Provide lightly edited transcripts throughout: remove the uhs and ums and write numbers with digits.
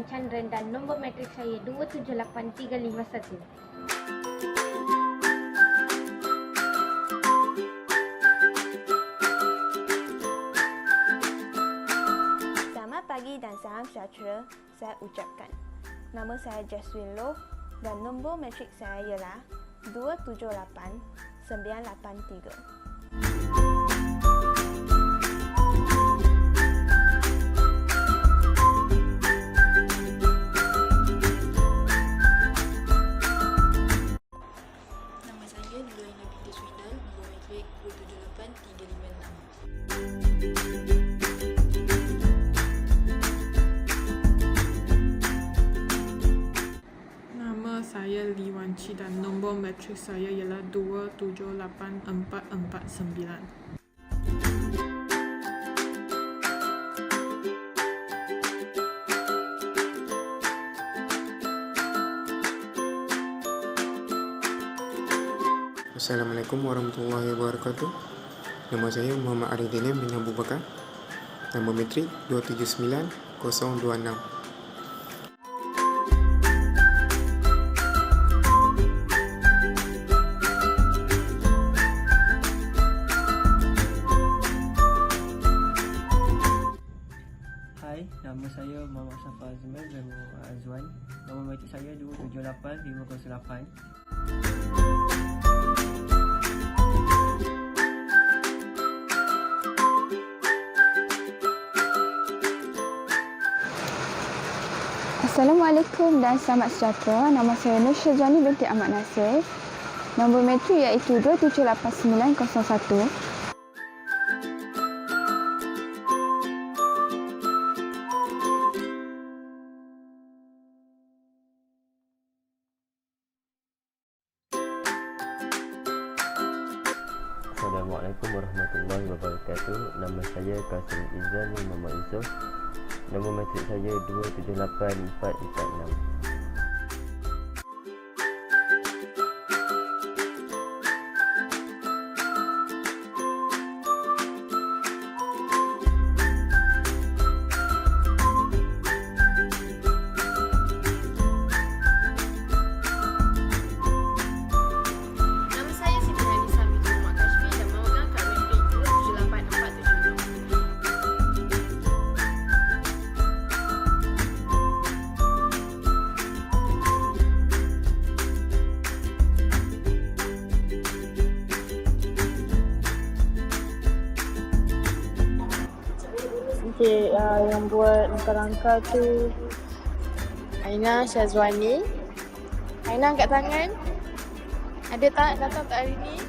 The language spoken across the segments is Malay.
Chandran dan nombor matrik saya 278351. Selamat pagi dan salam sejahtera saya ucapkan. Nama saya Jaswin Loh dan nombor matrik saya ialah 278983. Nama saya Nuraina binti Swindal, nombor matrik 278356. Nama saya Lee Wan Chi dan nombor matrik saya ialah 278449. Assalamualaikum warahmatullahi wabarakatuh. Nama saya Muhammad Aridin bin Abu Bakar. Nombor matrik 279026. Hai, nama saya Muhammad Safar Azmir bin Azwan. Nombor matrik saya 278508. Assalamualaikum dan selamat sejahtera. Nama saya Nur Syazwani binti Ahmad Nasir. Nombor matrik iaitu 278901. Assalamualaikum warahmatullahi wabarakatuh. Nama saya Kasim Izan bin Muhammad Yusof. Nombor matrik saya 278446. Nama saya Siti Hanisa binti Muhammad Kashmir dan memegang kad matrik 278476. Okey, yang buat langkah-langkah tu Aina Syazwani. Aina angkat tangan. Ada tak datang tak hari ni?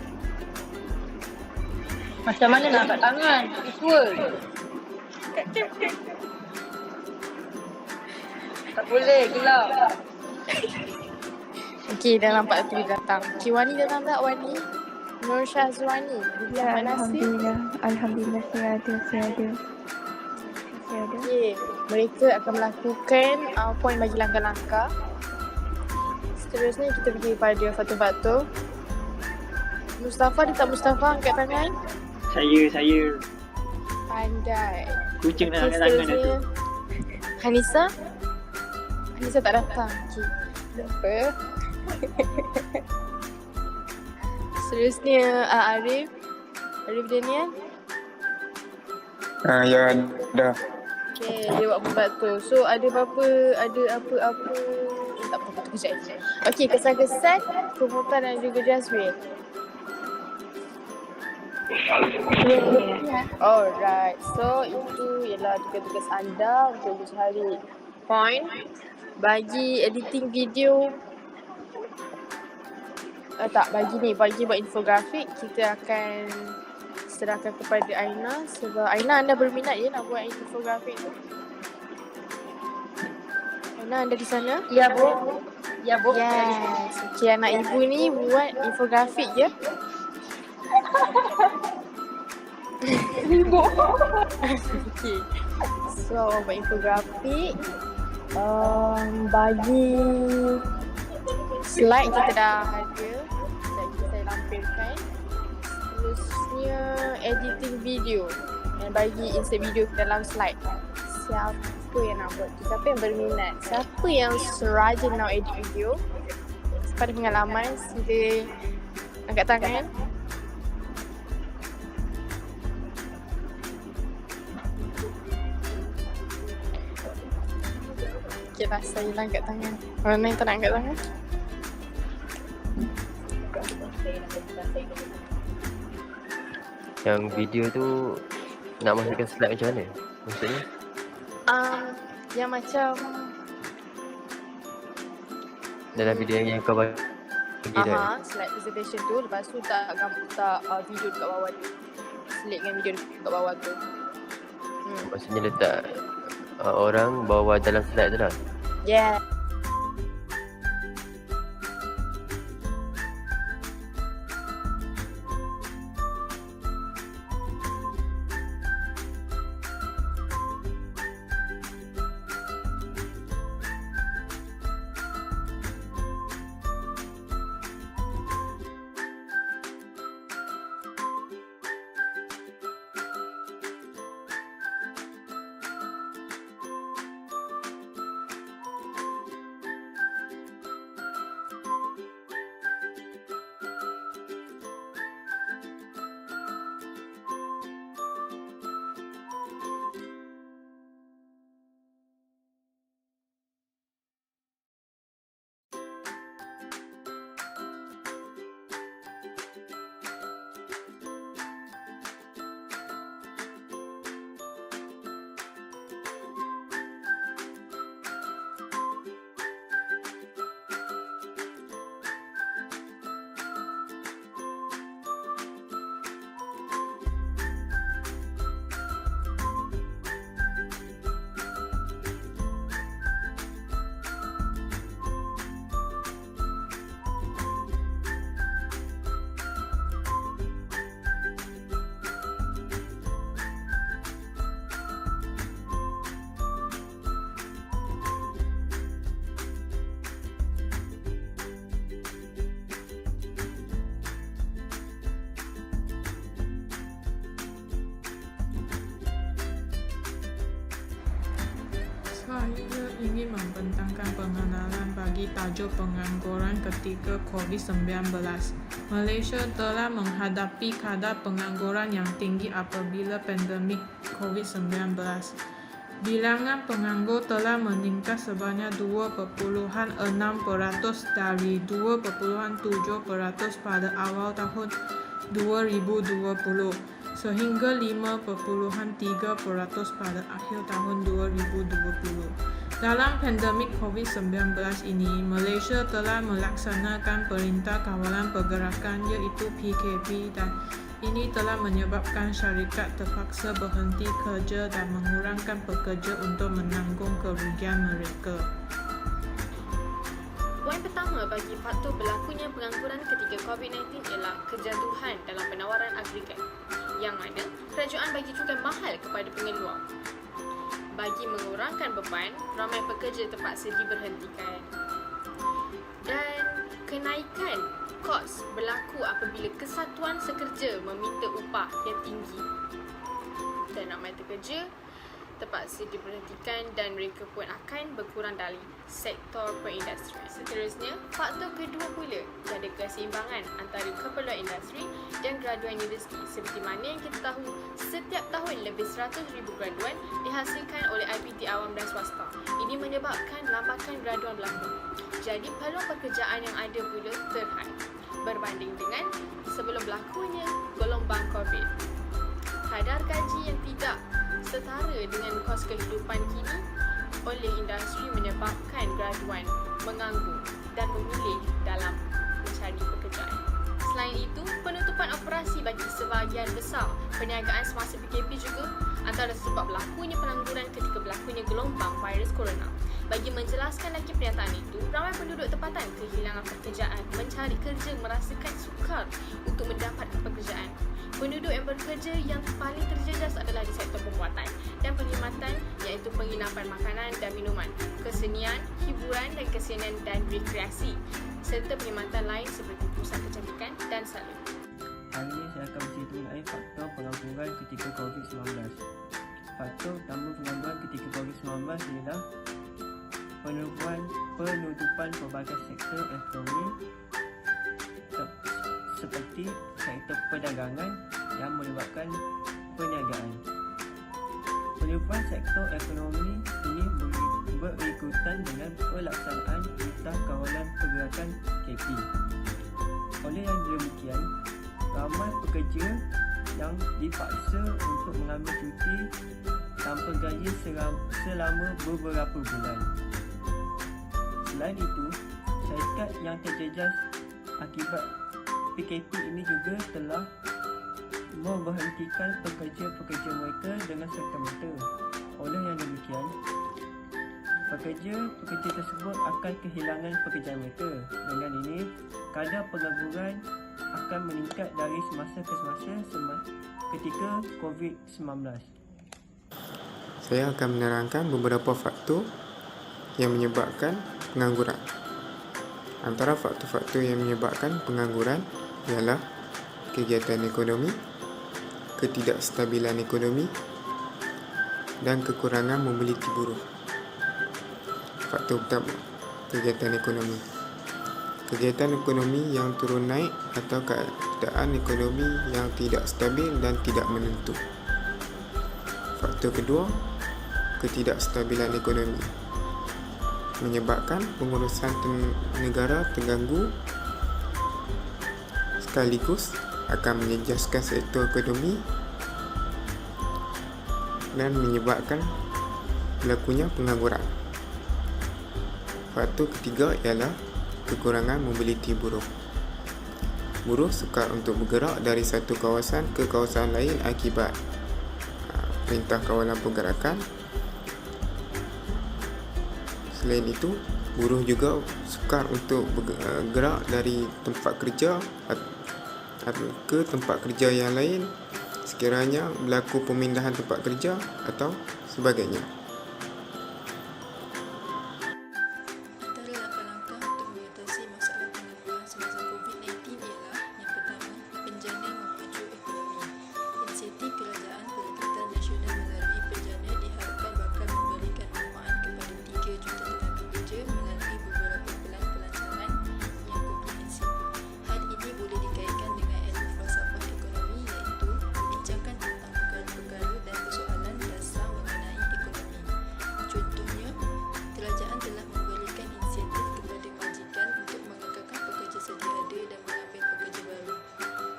Macam mana nak angkat tangan? Visual. Tak boleh, gelap. Okey, dah nampak tu datang. Okey, Wani datang tak Wani? Nur Syazwani. Ya, Mana si? Alhamdulillah. Alhamdulillah saya ada. Okey, mereka akan melakukan poin bagi langkah-langkah. Seterusnya kita pergi pada faktor-faktor. Mustafa, ada tak Mustafa angkat tangan? Saya. Pandai. Kucing nak Okey, angkat tangan dah tu. seterusnya Hanisa. Hanisa tak datang. Okey. Tak apa. Seterusnya Arif. Arif Daniel. Ya, dah. Okay, dia buat pembantu. So ada apa-apa, tak apa, tu kejap. Okay, kesan-kesan Komutan dan juga Jaswin. Alright, so itu ialah tugas-tugas anda untuk mencari point bagi editing video. Bagi buat infografik. Kita akan serahkan kepada Aina. Sebab Aina, anda berminat nak buat infografik tu? Aina, anda di sana? Ya, Bu. Ya, Bu. Yes. Okay, anak ibu ni buat infografik je. Ibu. Okay. So, awak buat infografik. Bagi slide kita dah ada. Slide kita saya lampirkan. Seterusnya editing video dan bagi insert video ke dalam slide. Siapa siapa yang nak buat tu, siapa yang berminat, siapa yang rajin nak edit video. Siapa ada pengalaman, sila angkat tangan. Okay lah, saya lah angkat tangan. Mana yang tak nak angkat tangan? Yang video tu nak masukkan slide macam mana? Maksudnya? Yang macam Dalam video yang kau bagi dah. slide presentation tu, lepas tu tak video dekat bawah tu. Selitkan video dekat bawah tu. Maksudnya letak orang bawa dalam slide tu lah. Yeah. Saya ingin membentangkan pengenalan bagi tajuk pengangguran ketika COVID-19. Malaysia telah menghadapi kadar pengangguran yang tinggi apabila pandemik COVID-19. Bilangan penganggur telah meningkat sebanyak 2.6% dari 2.7% pada awal tahun 2020 sehingga 5.3% pada akhir tahun 2020. Dalam pandemik COVID-19 ini, Malaysia telah melaksanakan Perintah Kawalan Pergerakan iaitu PKP dan ini telah menyebabkan syarikat terpaksa berhenti kerja dan mengurangkan pekerja untuk menanggung kerugian mereka. Poin pertama bagi faktor berlakunya pengangguran ketika COVID-19 ialah kejatuhan dalam penawaran agregat, yang mana kerajaan bagi cukai mahal kepada pengeluar. Bagi mengurangkan beban, ramai pekerja terpaksa diberhentikan. Dan kenaikan kos berlaku apabila kesatuan sekerja meminta upah yang tinggi. Dan ramai pekerja terpaksa diberhentikan dan mereka pun akan berkurang dari sektor perindustrian. Seterusnya, faktor kedua pula ada keseimbangan antara keperluan industri dan graduan universiti. Seperti mana yang kita tahu, setiap tahun lebih 100,000 graduan dihasilkan oleh IPT awam dan swasta. Ini menyebabkan lambakan graduan berlaku. Jadi, peluang pekerjaan yang ada pula terhad berbanding dengan sebelum berlakunya gelombang COVID. Kadar gaji yang tidak setara dengan kos kehidupan kini oleh industri menyebabkan graduan menganggur dan memilih dalam mencari pekerjaan. Selain itu, penutupan operasi bagi sebahagian besar perniagaan semasa PKP juga antara sebab berlakunya pengangguran ketika berlakunya gelombang virus corona. Bagi menjelaskan lagi pernyataan itu, ramai penduduk tempatan kehilangan pekerjaan, mencari kerja merasakan sukar untuk mendapatkan pekerjaan. Penduduk yang bekerja yang paling terjejas adalah di sektor pembuatan dan perkhidmatan iaitu penginapan makanan dan minuman, kesenian, hiburan dan kesenian dan rekreasi serta perkhidmatan lain seperti pusat kecantikan dan salon. Hari ini saya akan bercerita mengenai faktor pengangguran ketika COVID-19. faktor utama pengangguran ketika COVID-19 ialah penutupan pelbagai sektor ekonomi seperti sektor perdagangan yang melibatkan perniagaan. Penutupan sektor ekonomi ini berikutan dengan pelaksanaan Perintah Kawalan Pergerakan KP. Oleh yang demikian, ramai pekerja yang dipaksa untuk mengambil cuti tanpa gaji selama beberapa bulan. Selain itu, syarikat yang terjejas akibat PKP ini juga telah memberhentikan pekerja-pekerja mereka dengan serta-merta. Oleh yang demikian, pekerja-pekerja tersebut akan kehilangan pekerjaan mereka. Dengan ini, kadar pengangguran akan meningkat dari semasa ke semasa ketika COVID-19. Saya akan menerangkan beberapa faktor yang menyebabkan pengangguran. Antara faktor-faktor yang menyebabkan pengangguran ialah kegiatan ekonomi, ketidakstabilan ekonomi dan kekurangan mobiliti buruh. Faktor pertama, kegiatan ekonomi. Kegiatan ekonomi yang turun naik atau keadaan ekonomi yang tidak stabil dan tidak menentu. Faktor kedua, ketidakstabilan ekonomi menyebabkan pengurusan negara terganggu sekaligus akan menjejaskan sektor ekonomi dan menyebabkan berlakunya pengangguran. Faktor ketiga ialah kekurangan mobiliti buruh. Buruh sukar untuk bergerak dari satu kawasan ke kawasan lain akibat Perintah Kawalan Pergerakan. Selain itu, buruh juga sukar untuk bergerak dari tempat kerja ke tempat kerja yang lain sekiranya berlaku pemindahan tempat kerja atau sebagainya. Antara langkah-langkah untuk mengatasi masalah pengangguran semasa COVID-19 ialah yang pertama, penjana memacu ekonomi. Inisiatif kerajaan Pendekatan Nasional melalui penjana diharapkan bakal memberikan manfaat kepada 3 juta tenaga kerja melalui beberapa pelan pelancaran yang komprehensif. Hal ini boleh dikaitkan dengan ilmu falsafah ekonomi iaitu membincangkan tentang perkara-perkara dan persoalan dasar mengenai ekonomi. Contohnya, kerajaan telah memberikan inisiatif kepada majikan untuk mengekalkan pekerja sedia ada dan mengambil pekerja baru.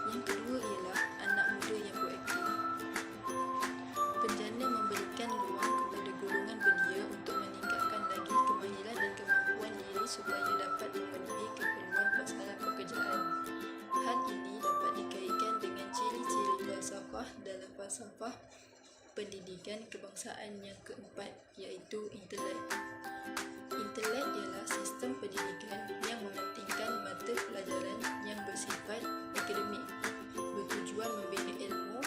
Yang kedua ialah anak muda yang proaktif. Penjana memberikan ruang kepada golongan belia untuk meningkatkan lagi kemahiran dan kemampuan diri supaya dapat memenuhi keperluan pasaran pekerjaan. Hal ini dapat dikaitkan dengan ciri-ciri falsafah dalam falsafah pendidikan kebangsaan yang keempat iaitu intelek. Intelek ialah sistem pendidikan yang mementingkan mata pelajaran yang bersifat akademik, bertujuan membina ilmu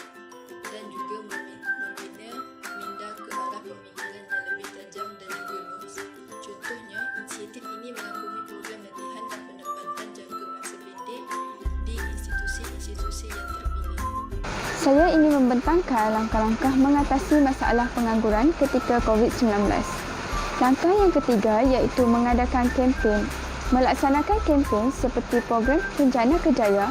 dan juga membina minda ke arah pemikiran yang lebih tajam dan juga luas. Contohnya, inisiatif ini melakoni program latihan dan penempatan jangka masa pendek di institusi-institusi yang terpilih. Saya ingin membentangkan langkah-langkah mengatasi masalah pengangguran ketika COVID-19. Langkah yang ketiga iaitu mengadakan kempen. Melaksanakan kempen seperti program Penjana Kerjaya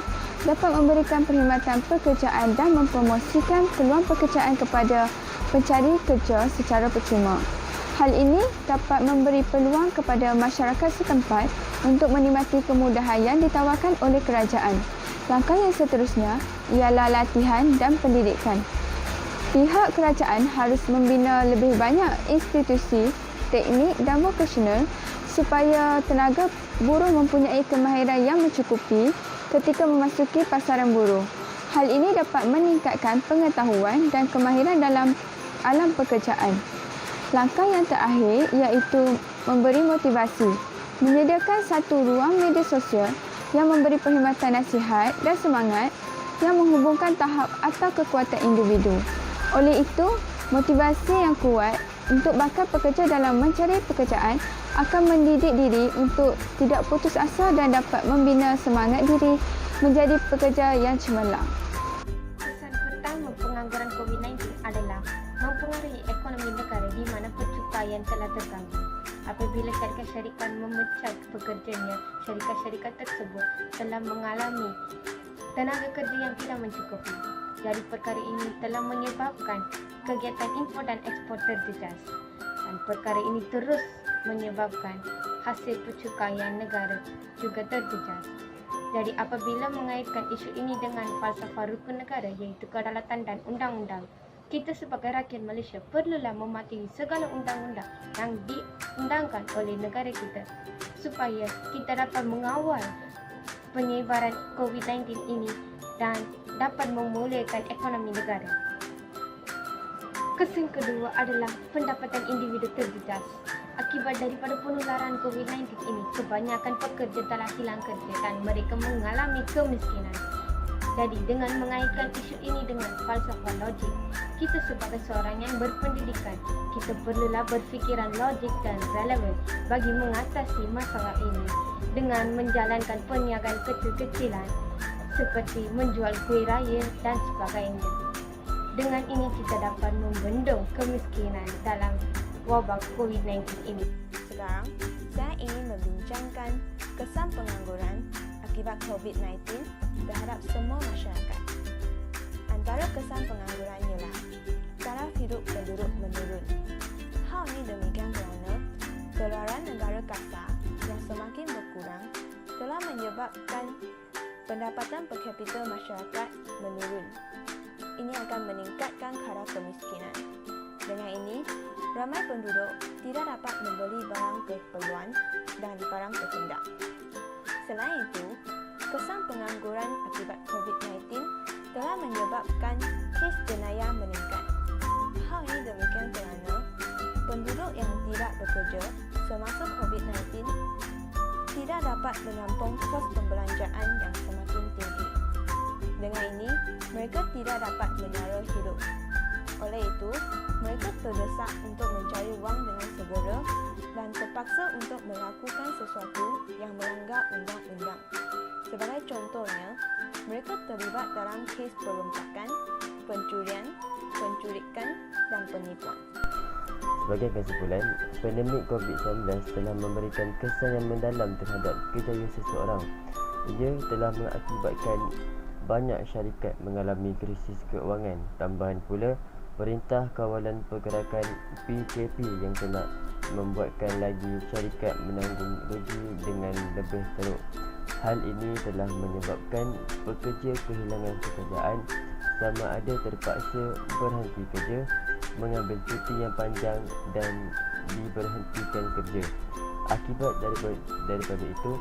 dapat memberikan perkhidmatan pekerjaan dan mempromosikan peluang pekerjaan kepada pencari kerja secara percuma. Hal ini dapat memberi peluang kepada masyarakat setempat untuk menikmati kemudahan yang ditawarkan oleh kerajaan. Langkah yang seterusnya ialah latihan dan pendidikan. Pihak kerajaan harus membina lebih banyak institusi, teknik dan vokasional supaya tenaga buruh mempunyai kemahiran yang mencukupi ketika memasuki pasaran buruh. Hal ini dapat meningkatkan pengetahuan dan kemahiran dalam alam pekerjaan. Langkah yang terakhir iaitu memberi motivasi. Menyediakan satu ruang media sosial yang memberi perkhidmatan nasihat dan semangat yang menghubungkan tahap atau kekuatan individu. Oleh itu, motivasi yang kuat untuk bakal pekerja dalam mencari pekerjaan akan mendidik diri untuk tidak putus asa dan dapat membina semangat diri menjadi pekerja yang cemerlang. Kesan pertama pengangguran COVID-19 adalah mempengaruhi yang telah terganggu. Apabila syarikat-syarikat memecat pekerjanya, syarikat-syarikat tersebut telah mengalami tenaga kerja yang tidak mencukupi. Jadi perkara ini telah menyebabkan kegiatan import dan ekspor terjejas. Dan perkara ini terus menyebabkan hasil percukaian negara juga terjejas. Jadi apabila mengaitkan isu ini dengan falsafah rukun negara iaitu kedaulatan dan undang-undang, kita sebagai rakyat Malaysia perlulah mematuhi segala undang-undang yang diundangkan oleh negara kita supaya kita dapat mengawal penyebaran COVID-19 ini dan dapat memulihkan ekonomi negara. Kesan kedua adalah pendapatan individu terjejas. Akibat daripada penularan COVID-19 ini, kebanyakan pekerja telah hilang kerja dan mereka mengalami kemiskinan. Jadi dengan mengaitkan isu ini dengan falsafah logik, kita sebagai seorang yang berpendidikan, kita perlulah berfikiran logik dan relevan bagi mengatasi masalah ini dengan menjalankan perniagaan kecil-kecilan seperti menjual kuih raya dan sebagainya. Dengan ini kita dapat membendung kemiskinan dalam wabak COVID-19 ini. Sekarang, saya ingin membincangkan kesan pengangguran akibat COVID-19 terhadap semua masyarakat. Antara kesan pengangguran ialah taraf hidup penduduk menurun. Hal ini demikian kerana keluaran negara kasar yang semakin berkurang telah menyebabkan pendapatan per kapita masyarakat menurun. Ini akan meningkatkan kadar kemiskinan. Dengan ini, ramai penduduk tidak dapat membeli barang keperluan dan barang berkendak. Selain itu, kesan pengangguran akibat COVID-19 telah menyebabkan kes jenayah meningkat. Hal ini demikian kerana penduduk yang tidak bekerja semasa COVID-19 tidak dapat menampung kos pembelanjaan yang semakin tinggi. Dengan ini, mereka tidak dapat menyara hidup. Oleh itu, mereka terdesak untuk mencari wang dengan segera dan terpaksa untuk melakukan sesuatu yang melanggar undang-undang. Sebagai contohnya, mereka terlibat dalam kes perompakan, pencurian, penculikan dan penipuan. Sebagai kesimpulan, pandemik COVID-19 telah memberikan kesan yang mendalam terhadap kejayaan seseorang. Ia telah mengakibatkan banyak syarikat mengalami krisis keuangan. Tambahan pula, Perintah Kawalan Pergerakan PKP yang telah membuatkan lagi syarikat menanggung rugi dengan lebih teruk. Hal ini telah menyebabkan pekerja kehilangan pekerjaan sama ada terpaksa berhenti kerja, mengambil cuti yang panjang dan diberhentikan kerja. Akibat daripada itu,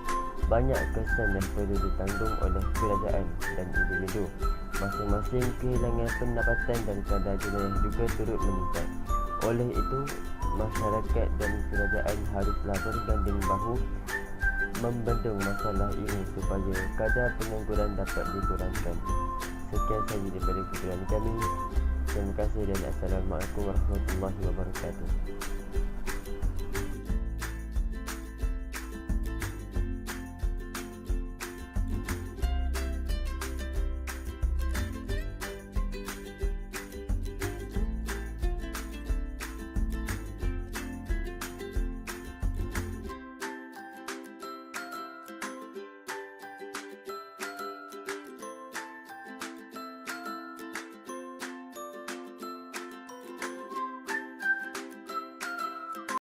banyak kesan yang perlu ditanggung oleh kerajaan dan individu. Masing-masing kehilangan pendapatan dan kadar jenayah juga turut meningkat. Oleh itu, masyarakat dan kerajaan haruslah berganding bahu membendung masalah ini supaya kadar pengangguran dapat dikurangkan. Sekian sahaja daripada kumpulan kami. Terima kasih dan Assalamualaikum warahmatullahi wabarakatuh.